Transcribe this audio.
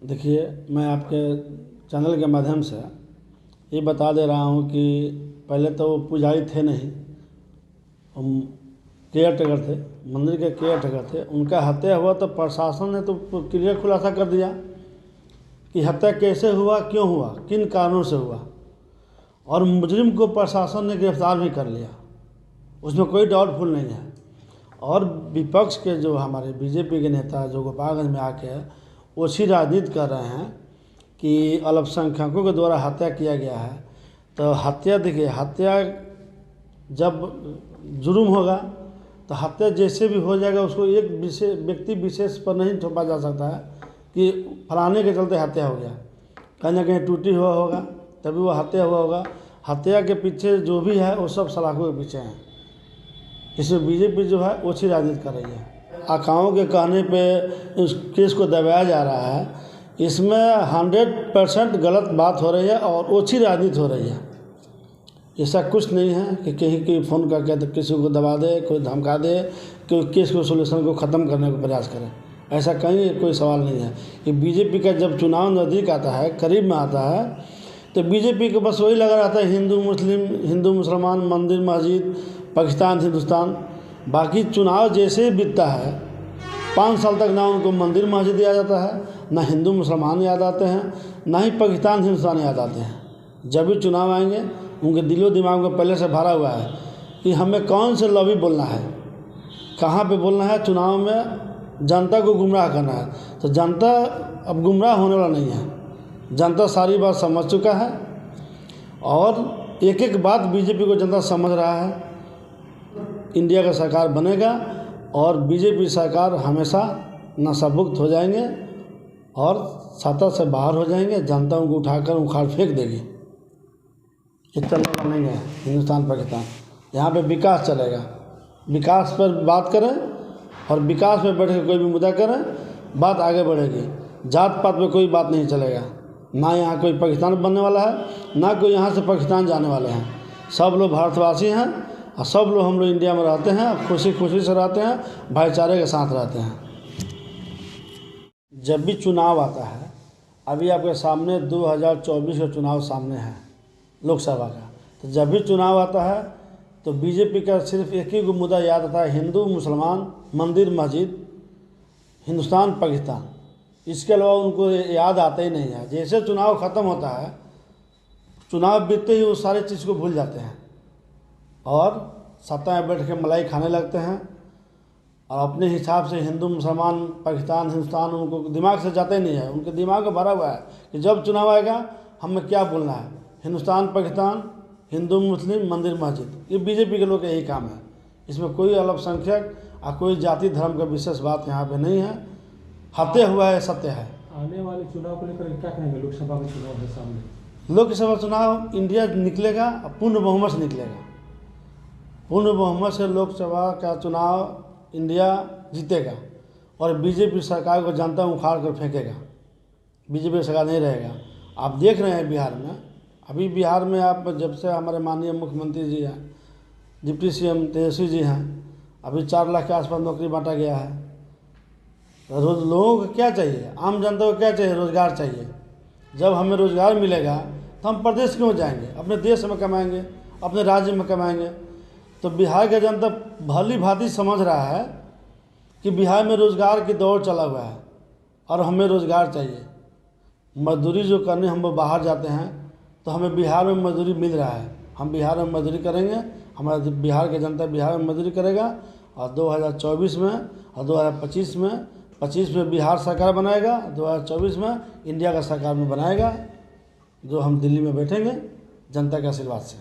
देखिए, मैं आपके चैनल के माध्यम से ये बता दे रहा हूँ कि पहले तो वो पुजारी थे नहीं, हम केयर टेकर थे, मंदिर के केयर टेकर थे। उनका हत्या हुआ तो प्रशासन ने तो क्लियर खुलासा कर दिया कि हत्या कैसे हुआ, क्यों हुआ, किन कारणों से हुआ, और मुजरिम को प्रशासन ने गिरफ्तार भी कर लिया, उसमें कोई डाउटफुल नहीं है। और विपक्ष के जो हमारे बीजेपी के नेता जो गोपालगंज में आके ओछी राजनीति कर रहे हैं कि अल्पसंख्यकों के द्वारा हत्या किया गया है, तो हत्या देखिए, हत्या जब जुर्म होगा तो हत्या जैसे भी हो जाएगा, उसको एक व्यक्ति विशेष पर नहीं थोपा जा सकता है कि फलाने के चलते हत्या हो गया। कहीं ना कहीं टूटी हुआ होगा तभी वो हत्या हुआ होगा। हत्या के पीछे जो भी है वो सब सलाखों के पीछे हैं। इसमें बीजेपी जो है ओछी राजनीति कर रही है। आकाओं के कहने पे इस केस को दबाया जा रहा है, इसमें 100% गलत बात हो रही है और ओछी राजनीति हो रही है। ऐसा कुछ नहीं है कि कहीं कोई फ़ोन करके तो किसी को दबा दे, कोई धमका दे, कोई केस को सोल्यूशन को ख़त्म करने का प्रयास करे, ऐसा कहीं कोई सवाल नहीं है। कि बीजेपी का जब चुनाव नज़दीक आता है, करीब में आता है, तो बीजेपी को बस वही लगा रहता है हिंदू मुस्लिम, हिंदू मुसलमान, मंदिर मस्जिद, पाकिस्तान हिंदुस्तान। बाकी चुनाव जैसे ही बीतता है 5 साल तक ना उनको मंदिर मस्जिद याद आता है, ना हिंदू मुसलमान याद आते हैं, ना ही पाकिस्तान हिंदुस्तान याद आते हैं। जब भी चुनाव आएंगे उनके दिलो दिमाग में पहले से भरा हुआ है कि हमें कौन से लॉबी बोलना है, कहाँ पे बोलना है। चुनाव में जनता को गुमराह करना है, तो जनता अब गुमराह होने वाला नहीं है। जनता सारी बात समझ चुका है और एक एक बात बीजेपी को जनता समझ रहा है। इंडिया का सरकार बनेगा और बीजेपी सरकार हमेशा नशामुक्त हो जाएंगे और सत्ता से बाहर हो जाएंगे। जनता उनको उठाकर उखाड़ फेंक देगी। ये चलने वाला नहीं है हिंदुस्तान पाकिस्तान। यहाँ पे विकास चलेगा, विकास पर बात करें और विकास पे बैठ कर कोई भी मुद्दा करें, बात आगे बढ़ेगी। जात पात पे कोई बात नहीं चलेगा। ना यहाँ कोई पाकिस्तान बनने वाला है, ना कोई यहाँ से पाकिस्तान जाने वाले हैं। सब लोग भारतवासी हैं और सब लोग हम लोग इंडिया में रहते हैं, खुशी खुशी से रहते हैं, भाईचारे के साथ रहते हैं। जब भी चुनाव आता है, अभी आपके सामने 2024 का चुनाव सामने है लोकसभा का, तो जब भी चुनाव आता है तो बीजेपी का सिर्फ एक ही मुद्दा याद आता है, हिंदू मुसलमान, मंदिर मस्जिद, हिंदुस्तान पाकिस्तान। इसके अलावा उनको याद आता ही नहीं है। जैसे चुनाव ख़त्म होता है, चुनाव बीतते ही वो सारी चीज़ को भूल जाते हैं और सत्ता में बैठ के मलाई खाने लगते हैं और अपने हिसाब से हिंदू मुसलमान, पाकिस्तान हिंदुस्तान उनको दिमाग से जाता ही नहीं है। उनके दिमाग में भरा हुआ है कि जब चुनाव आएगा हमें क्या बोलना है, हिंदुस्तान पाकिस्तान, हिंदू मुस्लिम, मंदिर मस्जिद। ये बीजेपी के लोग का यही काम है। इसमें कोई अल्पसंख्यक और कोई जाति धर्म का विशेष बात यहाँ पे नहीं है। हत्या हुआ है, सत्य है। आने वाले चुनाव को लेकर क्या कहेंगे? लोकसभा का चुनाव है सामने। लोकसभा चुनाव इंडिया निकलेगा, पूर्ण बहुमत से निकलेगा। पूर्ण बहुमत से लोकसभा का चुनाव इंडिया जीतेगा और बीजेपी सरकार को जनता उखाड़ कर फेंकेगा। बीजेपी सरकार नहीं रहेगा। आप देख रहे हैं बिहार में, अभी बिहार में आप जब से हमारे माननीय मुख्यमंत्री जी हैं, डिप्टी सीएम तेजस्वी जी हैं, अभी 4 लाख के आसपास नौकरी बांटा गया है। रोज लोगों को क्या चाहिए, आम जनता को क्या चाहिए? रोज़गार चाहिए। जब हमें रोज़गार मिलेगा तो हम प्रदेश क्यों जाएंगे? अपने देश में कमाएंगे, अपने राज्य में कमाएंगे। तो बिहार का जनता भली भांति समझ रहा है कि बिहार में रोज़गार की दौड़ चला हुआ है और हमें रोज़गार चाहिए। मजदूरी जो करने हम लोग बाहर जाते हैं तो हमें बिहार में मजदूरी मिल रहा है। हम बिहार में मजदूरी करेंगे, हमारा बिहार की जनता बिहार में मजदूरी करेगा और 2024 में और 2025 में, 25 में बिहार सरकार बनाएगा, 2024 में इंडिया का सरकार में बनाएगा, जो हम दिल्ली में बैठेंगे जनता के आशीर्वाद से।